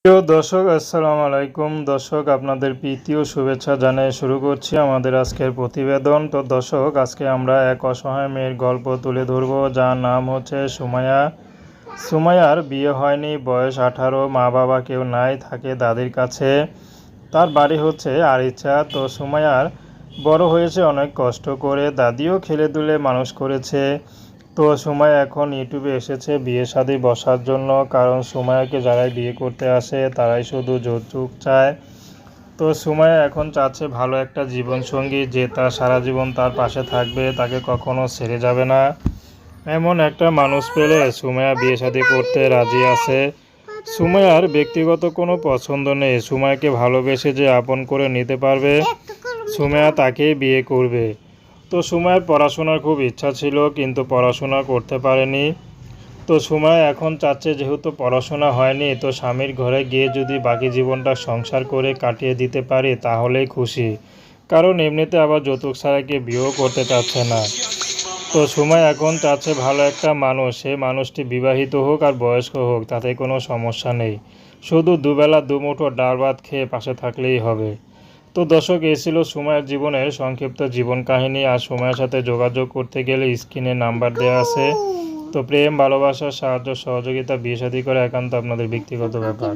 প্রিয় দর্শক, আসসালামু আলাইকুম। দর্শক, আপনাদের প্রীতি ও শুভেচ্ছা জানিয়ে শুরু করছি আমাদের আজকের প্রতিবেদন। তো দর্শক, আজকে আমরা এক অসহায় মেয়ের গল্প তুলে ধরব, যার নাম হচ্ছে সুমাইয়া। সুমাইয়ার বিয়ে হয়নি, বয়স 18, মা বাবা কেউ নাই, থাকে দাদির কাছে। তার বাড়ি হচ্ছে আরিচা। তো সুমাইয়ার বড় হয়েছে অনেক কষ্ট করে, দাদিও খেলে দুলে মানুষ করেছে। তো সুমাইয়া এখন ইউটিউবে এসেছে বিয়ে শাদী বসার জন্য, কারণ সুমাইয়াকে যারাই বিয়ে করতে আসে তারাই শুধু যৌতুক চায়। তো সুমাইয়া এখন চাচ্ছে ভালো একটা জীবনসঙ্গী, যে তার সারা জীবন তার পাশে থাকবে, তাকে কখনো ছেড়ে যাবে না। এমন একটা মানুষ পেলে সুমাইয়া বিয়ে শাদী করতে রাজি আছে। সুমাইয়ার ব্যক্তিগত কোনো পছন্দ নেই, সুমাইয়াকে ভালোবেসে যে আপন করে নিতে পারবে সুমাইয়া তাকেই বিয়ে করবে। তো সুমাইয়ার পড়াশোনার খুব ইচ্ছা ছিল, কিন্তু পড়াশোনা করতে পারেনি। তো সুমাইয়া এখন চাচ্ছে, যেহেতু পড়াশোনা হয়নি, তো স্বামীর ঘরে গিয়ে যদি বাকি জীবনটা সংসার করে কাটিয়ে দিতে পারি তাহলেই খুশি। কারণ এমনিতে আবার যৌতুক ছাড়া কেউ বিয়েও করতে চাচ্ছে না। তো সুমাইয়া এখন চাচ্ছে ভালো একটা মানুষ, সেই মানুষটি বিবাহিত হোক আর বয়স্ক হোক, তাতে কোনো সমস্যা নেই। শুধু দুবেলা দুমুঠো ডাল ভাত খেয়ে পাশে থাকলেই হবে। তো দর্শক, এই ছিল সুমাইয়ার জীবনের সংক্ষিপ্ত জীবন কাহিনী। আর সুমাইয়ার সাথে যোগাযোগ করতে গেলে স্ক্রিনে নাম্বার দেওয়া আছে। তো প্রেম, ভালোবাসা, সাহায্য, সহযোগিতা, বিয়ে শাদী করা একান্ত আপনাদের ব্যক্তিগত ব্যাপার।